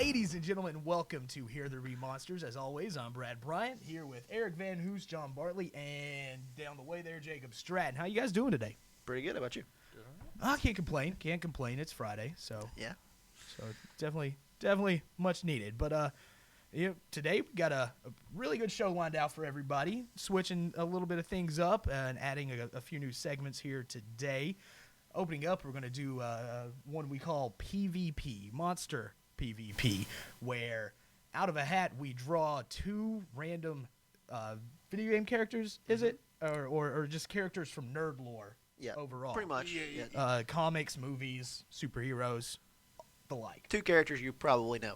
Ladies and gentlemen, welcome to Hear the Monsters. As always, I'm Brad Bryant, here with Eric Van Hoos, John Bartley, and down the way there, Jacob Stratton. How you guys doing today? Pretty good. How about you? I can't complain. Can't complain. It's Friday, so Yeah. definitely much needed. But today we got a really good show lined out for everybody. Switching a little bit of things up and adding a few new segments here today. Opening up, we're going to do one we call PvP, Monster PvP, where out of a hat we draw two random video game characters, is it? Or just characters from nerd lore overall. Pretty much. Yeah. Comics, movies, superheroes, the like. Two characters you probably know.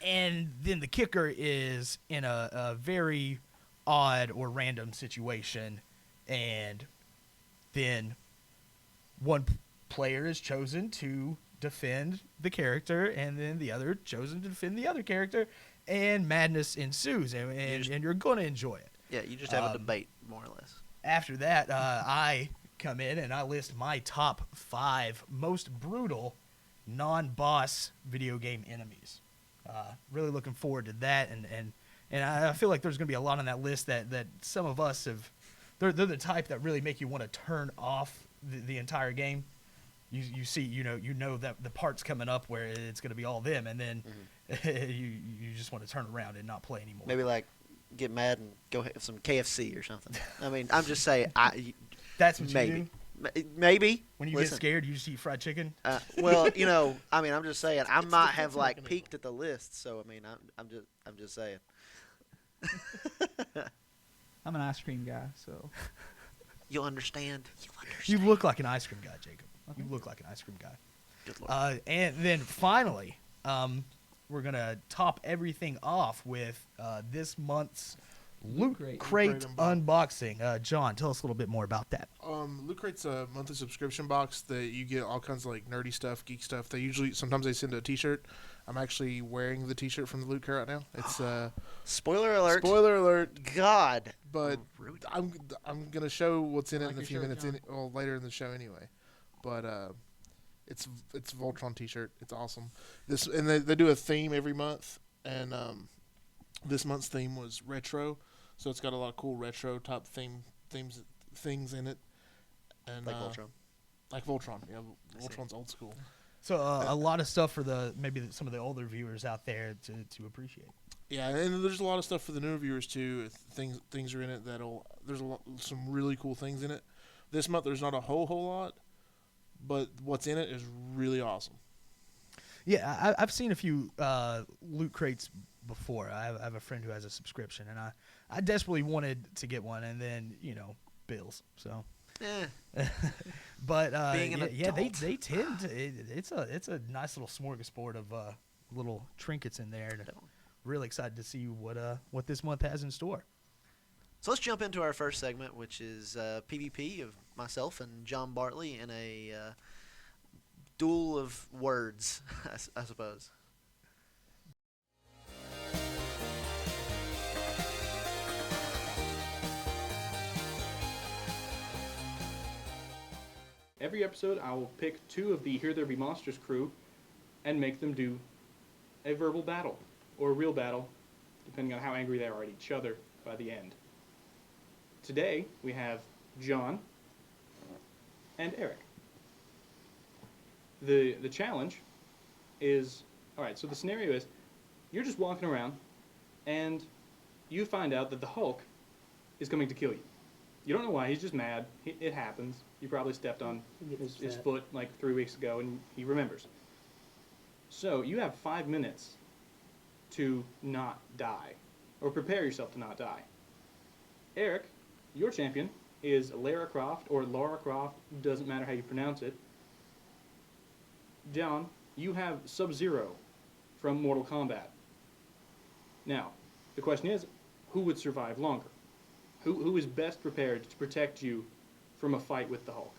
And then the kicker is in a very odd or random situation, and then one player is chosen to defend the character, and then the other chosen to defend the other character, and madness ensues, and you're going to enjoy it. Yeah, you just have a debate, more or less. After that, I come in and I list my top 5 most brutal non-boss video game enemies. Really looking forward to that, and I feel like there's going to be a lot on that list that some of us have. They're the type that really make you want to turn off the entire game. You see, you know that the part's coming up where it's going to be all them, and then you just want to turn around and not play anymore. Maybe like get mad and go have some KFC or something. I mean, I'm just saying. That's what maybe. you do? Maybe. When you get scared, you just eat fried chicken? Well, I mean, I'm just saying. I might have like peeked at the list, so I mean, I'm just saying. I'm an ice cream guy, so You'll understand. You look like an ice cream guy, Jacob. You look like an ice cream guy. Good Lord. And then finally, we're going to top everything off with this month's Loot Crate unboxing. John, tell us a little bit more about that. Loot Crate's a monthly subscription box that you get all kinds of like nerdy stuff, geek stuff. Sometimes they send a T-shirt. I'm actually wearing the T-shirt from the Loot Crate right now. It's Spoiler alert. Spoiler alert. God. But I'm gonna show what's in it in a few minutes. Later in the show anyway. But it's Voltron T-shirt. It's awesome. And they do a theme every month, and this month's theme was retro. So it's got a lot of cool retro type things in it. And Like Voltron. Like Voltron. Yeah, Voltron's old school. So a lot of stuff for some of the older viewers out there to appreciate. Yeah, and there's a lot of stuff for the newer viewers too. Things are in it some really cool things in it. This month there's not a whole lot, but what's in it is really awesome. Yeah, I've seen a few Loot Crates before. I have a friend who has a subscription, and I desperately wanted to get one, and then bills. So, but they tend to. It's a nice little smorgasbord of little trinkets in there. And really excited to see what this month has in store. So let's jump into our first segment, which is PvP of myself and John Bartley in a duel of words, I suppose. every episode I will pick 2 of the Here There Be Monsters crew and make them do a verbal battle, or a real battle, depending on how angry they are at each other by the end. Today, we have John and Eric. The challenge is, alright, so the scenario is, you're just walking around, and you find out that the Hulk is coming to kill you. You don't know why, he's just mad. It happens. You probably stepped on his foot like 3 weeks ago, and he remembers. So, you have 5 minutes to not die, or prepare yourself to not die. Eric, your champion, is Lara Croft, or Laura Croft, doesn't matter how you pronounce it. John, you have Sub-Zero from Mortal Kombat. Now, the question is, who would survive longer? Who is best prepared to protect you from a fight with the Hulk?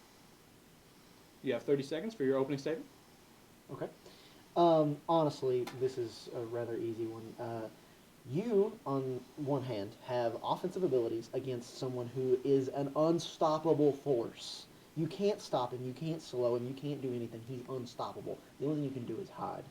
You have 30 seconds for your opening statement. Okay. Honestly, this is a rather easy one. You, on one hand, have offensive abilities against someone who is an unstoppable force. You can't stop him, you can't slow him, you can't do anything. He's unstoppable. The only thing you can do is hide.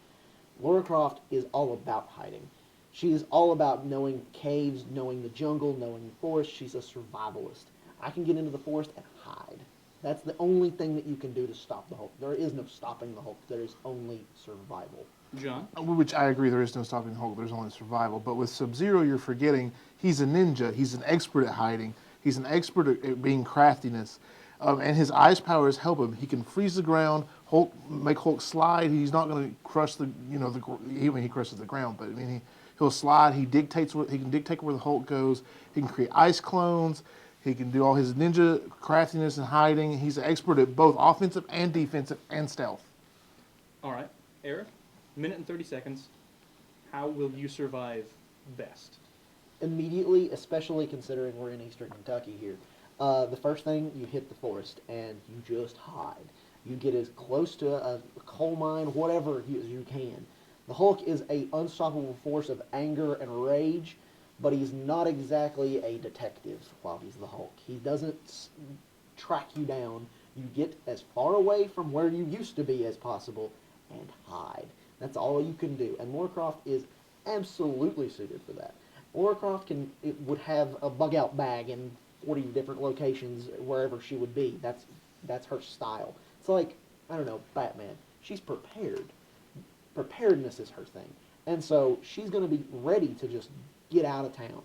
Lara Croft is all about hiding. She is all about knowing caves, knowing the jungle, knowing the forest. She's a survivalist. I can get into the forest and hide. That's the only thing that you can do to stop the Hulk. There is no stopping the Hulk. There is only survival. John? Which I agree, there is no stopping Hulk. There's only survival. But with Sub-Zero, you're forgetting he's a ninja. He's an expert at hiding. He's an expert at being craftiness, and his ice powers help him. He can freeze the ground, make Hulk slide. He's not going to crush even he crushes the ground, but I mean he'll slide. He can dictate where the Hulk goes. He can create ice clones. He can do all his ninja craftiness and hiding. He's an expert at both offensive and defensive and stealth. All right. Eric, minute and 30 seconds. How will you survive best? Immediately, especially considering we're in eastern Kentucky here, the first thing, you hit the forest and you just hide. You get as close to a coal mine, whatever as you can. The Hulk is an unstoppable force of anger and rage, but he's not exactly a detective while he's the Hulk. He doesn't track you down. You get as far away from where you used to be as possible and hide. That's all you can do. And Lara Croft is absolutely suited for that. Lara Croft would have a bug out bag in 40 different locations wherever she would be. That's her style. It's like, I don't know, Batman. She's prepared. Preparedness is her thing. And so she's going to be ready to just get out of town.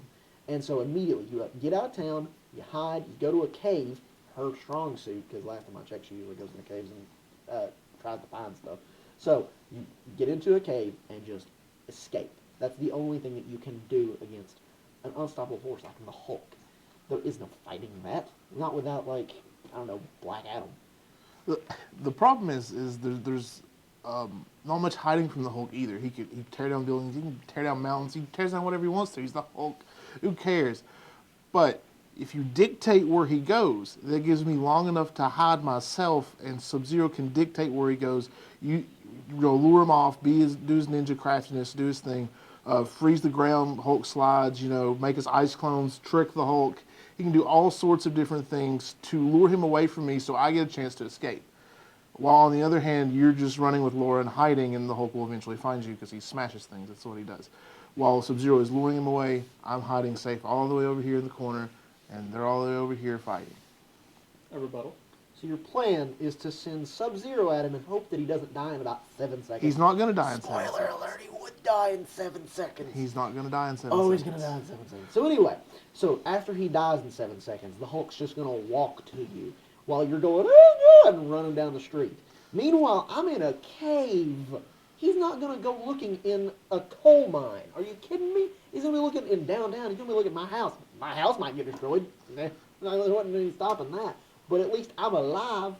And so immediately you get out of town, you hide, you go to a cave, her strong suit, because last time I checked she usually goes into caves and tries to find stuff. So you get into a cave and just escape. That's the only thing that you can do against an unstoppable force like the Hulk. There is no fighting that. Not without, like, I don't know, Black Adam. The problem is there's not much hiding from the Hulk either. He can tear down buildings, he can tear down mountains, he tears down whatever he wants to. He's the Hulk. Who cares? But if you dictate where he goes, that gives me long enough to hide myself, and Sub-Zero can dictate where he goes. You lure him off, do his ninja craftiness, do his thing, freeze the ground, Hulk slides, make his ice clones, trick the Hulk. He can do all sorts of different things to lure him away from me so I get a chance to escape. While on the other hand, you're just running with Laura and hiding, and the Hulk will eventually find you because he smashes things. That's what he does. While Sub-Zero is luring him away, I'm hiding safe all the way over here in the corner, and they're all the way over here fighting. A rebuttal. So your plan is to send Sub-Zero at him and hope that he doesn't die in about 7 seconds. He's not going to die in 7 seconds. Spoiler alert, he would die in 7 seconds. He's not going to die in 7 Oh, seconds. he's going to die in 7 seconds. So anyway, after he dies in 7 seconds, the Hulk's just going to walk to you while you're going, oh, God, and running down the street. Meanwhile, I'm in a cave. He's not going to go looking in a coal mine. Are you kidding me? He's going to be looking in downtown. He's going to be looking at my house. My house might get destroyed. There wasn't any stopping that. But at least I'm alive.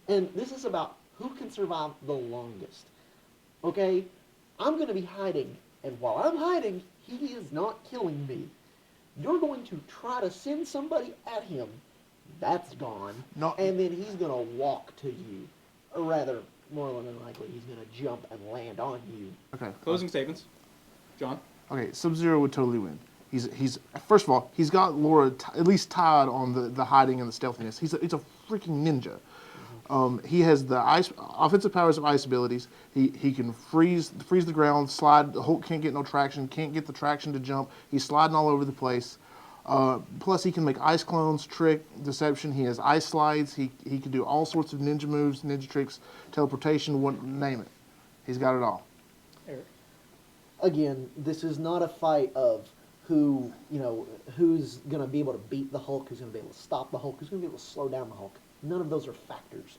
And this is about who can survive the longest. Okay? I'm going to be hiding. And while I'm hiding, he is not killing me. You're going to try to send somebody at him. That's gone. And then he's going to walk to you. Or rather, more than likely, he's going to jump and land on you. Okay. Closing statements. John? Okay, Sub-Zero would totally win. He's first of all, he's got Laura at least tied on the hiding and the stealthiness. He's a freaking ninja. He has the offensive powers of ice abilities. He can freeze the ground, slide. The Hulk can't get no traction, can't get the traction to jump. He's sliding all over the place. Plus, he can make ice clones, trick, deception. He has ice slides. He can do all sorts of ninja moves, ninja tricks, teleportation, name it. He's got it all. Eric? Again, this is not a fight of who's going to be able to beat the Hulk, who's going to be able to stop the Hulk, who's going to be able to slow down the Hulk. None of those are factors.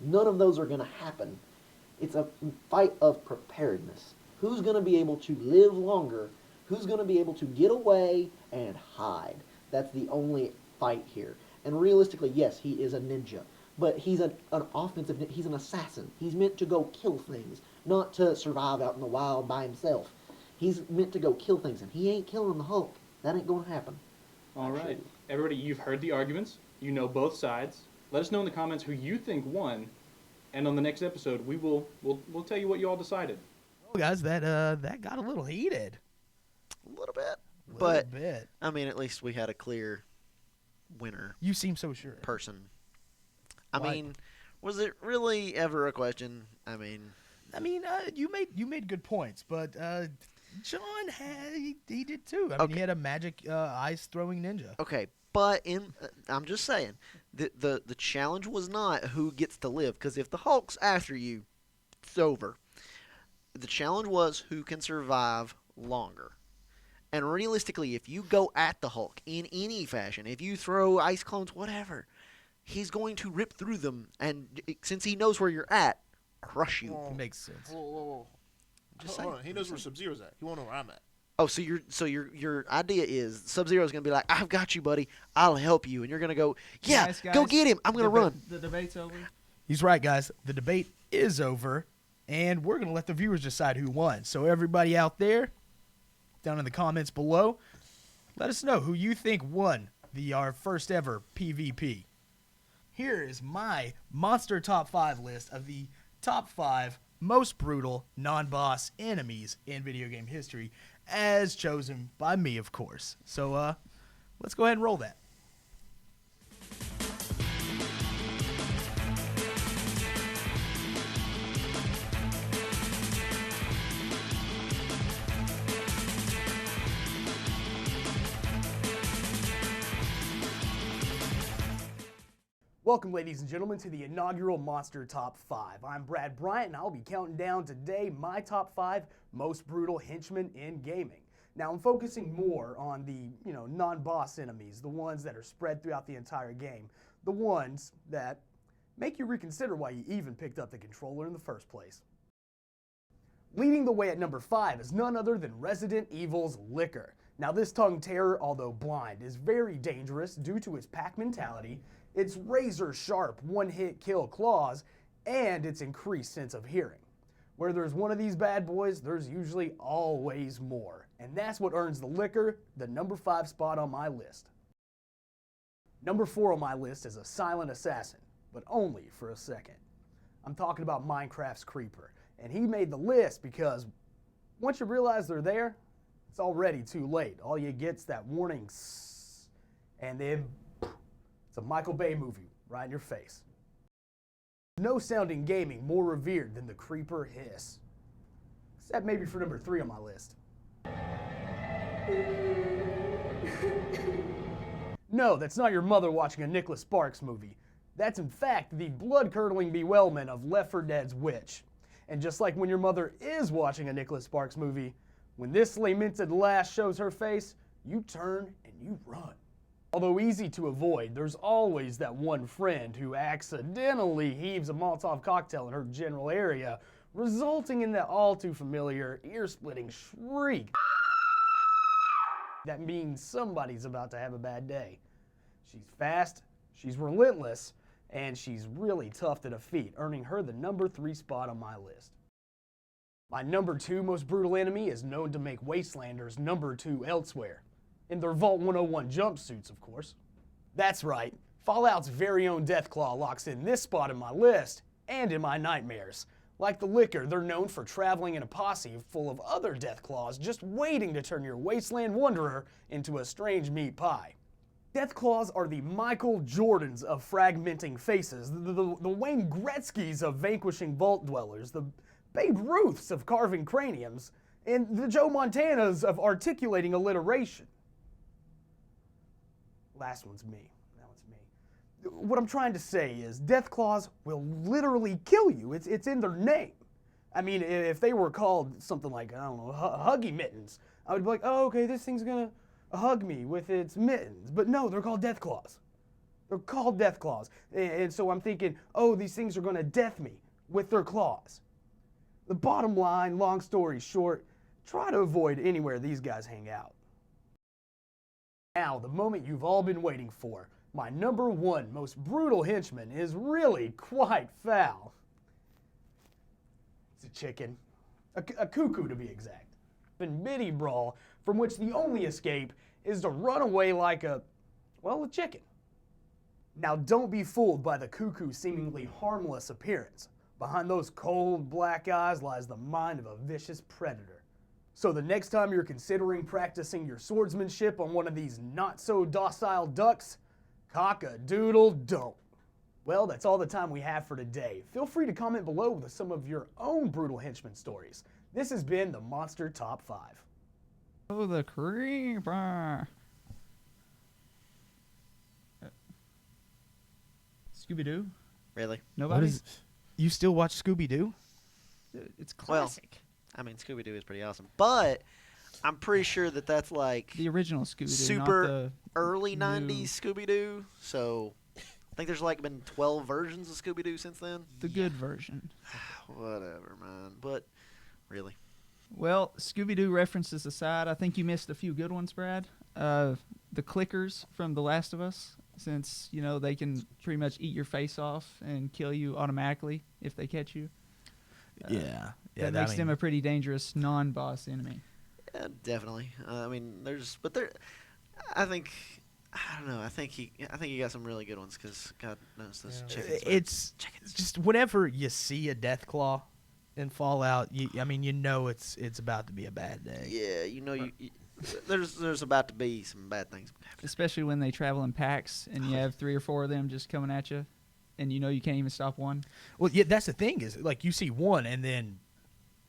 None of those are going to happen. It's a fight of preparedness. Who's going to be able to live longer? Who's going to be able to get away and hide? That's the only fight here. And realistically, yes, he is a ninja. But he's an offensive, he's an assassin. He's meant to go kill things, not to survive out in the wild by himself. He's meant to go kill things, and he ain't killing the Hulk. That ain't going to happen. All right. Everybody, you've heard the arguments. You know both sides. Let us know in the comments who you think won. And on the next episode, we'll tell you what you all decided. Well, guys, that got a little heated. A little bit. Little bit. I mean, at least we had a clear winner You seem so sure. person. I Why? mean, was it really ever a question? I mean, I mean, you made good points, but John he did too. I mean, he had a magic ice throwing ninja. Okay, but I'm just saying the challenge was not who gets to live, because if the Hulk's after you, it's over. The challenge was who can survive longer. And realistically, if you go at the Hulk in any fashion, if you throw ice clones, whatever, he's going to rip through them, and since he knows where you're at, crush you. Makes sense. Whoa. Just Hold saying. on. He knows where Sub-Zero's at. He won't know where I'm at. Oh, so your idea is Sub-Zero's going to be like, I've got you, buddy. I'll help you. And you're going to go, yeah, Guys, go get him. I'm going to run. The debate's over. He's right, guys. The debate is over, and we're going to let the viewers decide who won. So everybody out there, down in the comments below, let us know who you think won our first ever PvP. Here is my Monster Top 5 list of the top 5 most brutal non-boss enemies in video game history, as chosen by me, of course. So let's go ahead and roll that. Welcome, ladies and gentlemen, to the inaugural Monster Top 5. I'm Brad Bryant, and I'll be counting down today my top 5 most brutal henchmen in gaming. Now, I'm focusing more on the, non-boss enemies, the ones that are spread throughout the entire game, the ones that make you reconsider why you even picked up the controller in the first place. Leading the way at number 5 is none other than Resident Evil's Licker. Now, this tongue terror, although blind, is very dangerous due to its pack mentality, its razor-sharp one-hit kill claws, and its increased sense of hearing. Where there's one of these bad boys, there's usually always more. And that's what earns the Licker the number 5 spot on my list. Number 4 on my list is a silent assassin, but only for a second. I'm talking about Minecraft's Creeper. And he made the list because once you realize they're there, it's already too late. All you get's that warning, and then it's a Michael Bay movie right in your face. No sound in gaming more revered than the Creeper hiss. Except maybe for number 3 on my list. No, that's not your mother watching a Nicholas Sparks movie. That's in fact the blood-curdling bewailement of Left 4 Dead's Witch. And just like when your mother is watching a Nicholas Sparks movie, when this lamented lass shows her face, you turn and you run. Although easy to avoid, there's always that one friend who accidentally heaves a Molotov cocktail in her general area, resulting in that all too familiar ear-splitting shriek. That means somebody's about to have a bad day. She's fast, she's relentless, and she's really tough to defeat, earning her the number 3 spot on my list. My number 2 most brutal enemy is known to make Wastelanders number 2 elsewhere. In their Vault 101 jumpsuits, of course. That's right, Fallout's very own Deathclaw locks in this spot in my list, and in my nightmares. Like the Licker, they're known for traveling in a posse full of other Deathclaws just waiting to turn your wasteland wanderer into a strange meat pie. Deathclaws are the Michael Jordans of fragmenting faces, the Wayne Gretzkys of vanquishing vault dwellers, the Babe Ruths of carving craniums, and the Joe Montanas of articulating alliteration. Last one's me. That one's me. What I'm trying to say is Deathclaws will literally kill you. It's in their name. I mean, if they were called something like, I don't know, Huggy Mittens, I would be like, oh, okay, this thing's gonna hug me with its mittens. But no, they're called Deathclaws. They're called Deathclaws. And so I'm thinking, oh, these things are gonna death me with their claws. The bottom line, long story short, try to avoid anywhere these guys hang out. Now, the moment you've all been waiting for, my number 1 most brutal henchman is really quite foul. It's a chicken. A cuckoo, to be exact. And Biddy Brawl, from which the only escape is to run away like a chicken. Now, don't be fooled by the cuckoo's seemingly harmless appearance. Behind those cold, black eyes lies the mind of a vicious predator. So the next time you're considering practicing your swordsmanship on one of these not-so-docile ducks, cock-a-doodle-don't. Well, that's all the time we have for today. Feel free to comment below with some of your own brutal henchman stories. This has been the Monster Top 5. Oh, the creeper. Scooby-Doo? Really? Nobody? You still watch Scooby-Doo? It's Well, classic. I mean, Scooby Doo is pretty awesome, but I'm pretty sure that that's like The original Scooby-Doo, super not the early new- '90s Scooby Doo. So I think there's like been 12 versions of Scooby Doo since then. the good version. Whatever, man. But really, Well, Scooby-Doo references aside, I think you missed a few good ones, Brad. The clickers from The Last of Us, since, you know, they can pretty much eat your face off and kill you automatically if they catch you. Yeah. That makes them a pretty dangerous non-boss enemy. yeah, definitely. I mean, I don't know. I think he got some really good ones because God knows those Yeah. chickens. man. It's just whenever you see a death claw in Fallout, I mean, you know it's about to be a bad day. Yeah, you know, there's about to be some bad things happening. Especially when they travel in packs and you have 3 or 4 of them just coming at you, and you know you can't even stop one. Well, yeah, that's the thing is, like, you see one and then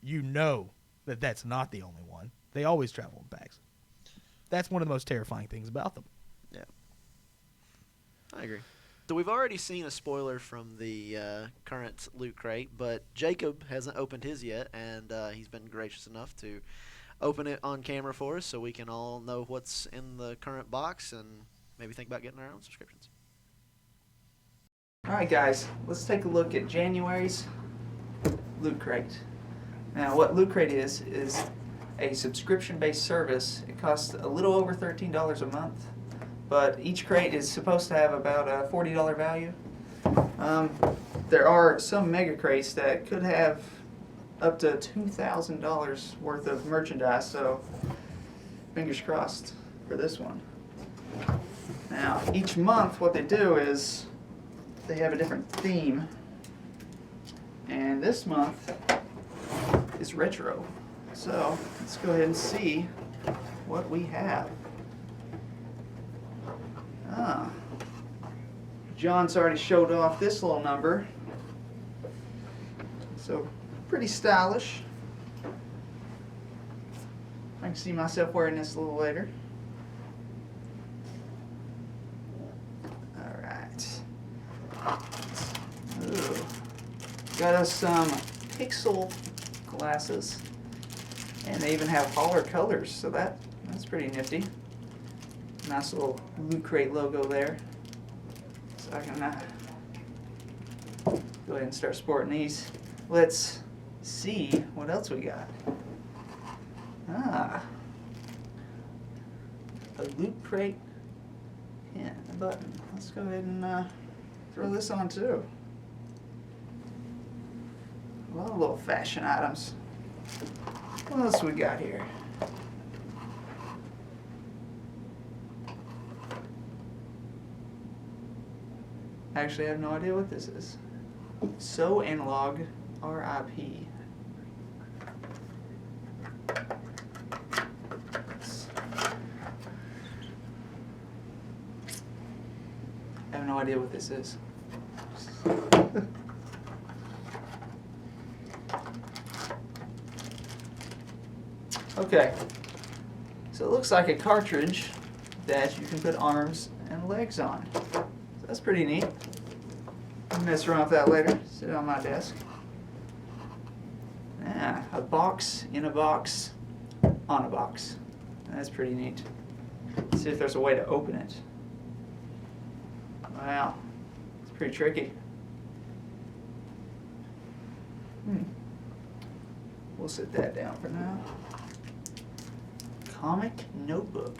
you know that that's not the only one. They always travel in packs. That's one of the most terrifying things about them. Yeah, I agree. So we've already seen a spoiler from the current loot crate, but Jacob hasn't opened his yet, and he's been gracious enough to open it on camera for us so we can all know what's in the current box and maybe think about getting our own subscriptions. Alright guys, let's take a look at January's Loot Crate. Now what Loot Crate is a subscription-based service. It costs a little over $13 a month, but each crate is supposed to have about a $40 value. There are some mega crates that could have up to $2,000 worth of merchandise, so fingers crossed for this one. Now, each month what they do is they have a different theme, and this month is retro. So let's go ahead and see what we have. John's already showed off this little number, so pretty stylish. I can see myself wearing this a little later. Alright. Ooh. Got us some pixel glasses, and they even have holler colors, so that's pretty nifty. Nice little Loot Crate logo there. So I can go ahead and start sporting these. Let's see what else we got. A Loot Crate pin, a button. Let's go ahead and throw this on too. A lot of little fashion items. What else we got here? Actually, I have no idea what this is. So Analog RIP. I have no idea what this is. Okay, so it looks like a cartridge that you can put arms and legs on. So that's pretty neat. I'll mess around with that later. Sit it on my desk. Yeah, a box in a box on a box. That's pretty neat. Let's see if there's a way to open it. Wow, it's pretty tricky. We'll sit that down for now. Comic notebook.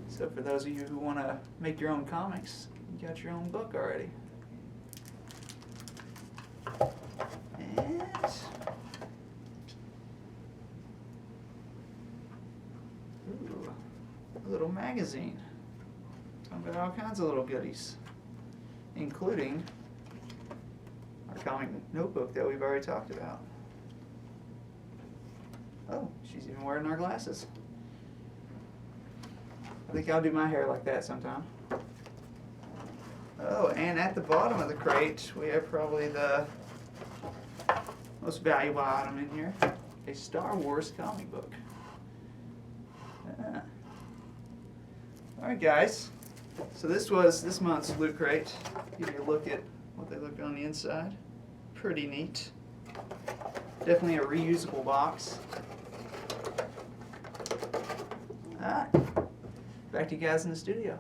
So for those of you who want to make your own comics, you got your own book already. And ooh, a little magazine. Talking about all kinds of little goodies, including our comic notebook that we've already talked about. Oh, she's even wearing our glasses. I think I'll do my hair like that sometime. Oh, and at the bottom of the crate, we have probably the most valuable item in here, a Star Wars comic book. Ah. All right, guys. So this was this month's Loot Crate. Give you a look at what they look on the inside. Pretty neat. Definitely a reusable box. All right. Back to you guys in the studio.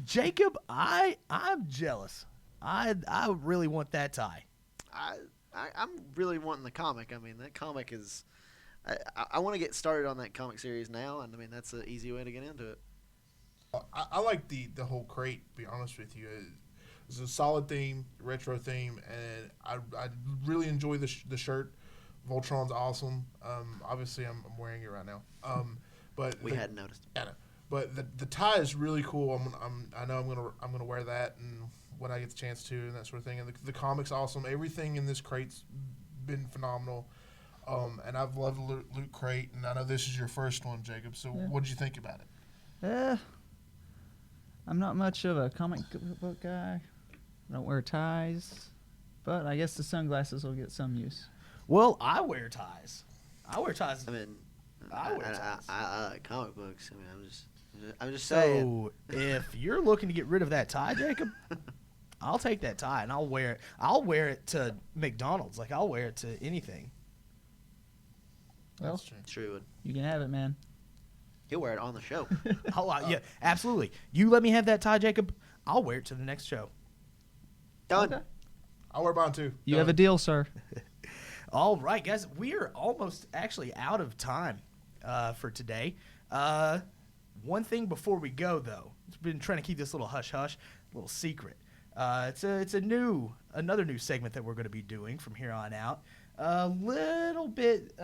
Jacob, I'm jealous. I really want that tie. I'm really wanting the comic. I mean, that comic is. I want to get started on that comic series now, and I mean that's an easy way to get into it. I like the whole crate. To be honest with you, it's a solid theme, retro theme, and I really enjoy the shirt. Voltron's awesome. Obviously, I'm wearing it right now. But We hadn't noticed. Yeah, but the tie is really cool. I know I'm gonna wear that and when I get the chance to and that sort of thing. And the comic's awesome. Everything in this crate's been phenomenal. And I've loved Loot Crate, and I know this is your first one, Jacob. So Yeah. what did you think about it? I'm not much of a comic book guy. I don't wear ties, but I guess the sunglasses will get some use. Well, I wear ties. I wear ties. I mean, I wear ties. I like comic books. I mean, I'm just saying. So if you're looking to get rid of that tie, Jacob, I'll take that tie and I'll wear it. I'll wear it to McDonald's. Like I'll wear it to anything. Well, That's true. Sure, he would. you can have it, man. He'll wear it on the show. Yeah, absolutely. You let me have that tie, Jacob. I'll wear it to the next show. Done. Okay. I'll wear mine too. You have a deal, sir. All right, guys, we are almost actually out of time for today. One thing before we go, though, I've been trying to keep this little hush hush, little secret. It's another new segment that we're going to be doing from here on out. A little bit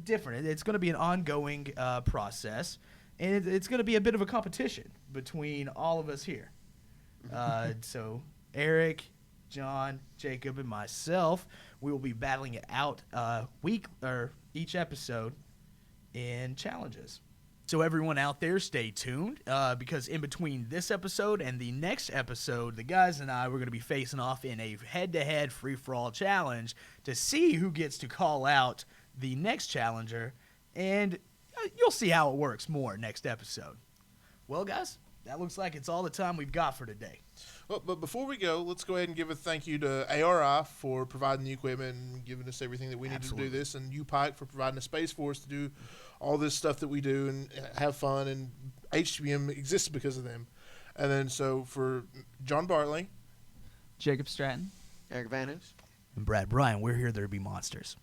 different. It's going to be an ongoing process, and it's going to be a bit of a competition between all of us here. So Eric, John, Jacob, and myself, we will be battling it out each episode in challenges. So everyone out there, stay tuned because in between this episode and the next episode, the guys and I were going to be facing off in a head-to-head free-for-all challenge to see who gets to call out the next challenger, and you'll see how it works more next episode. Well, guys, that looks like it's all the time we've got for today. Well, but before we go, let's go ahead and give a thank you to ARI for providing the equipment and giving us everything that we need Absolutely. to do this, and UPike for providing a space for us to do all this stuff that we do and have fun. And HTBM exists because of them. And then so for John Bartley, Jacob Stratton. Eric Van Hoos. And Brad Bryan, we're here to be monsters.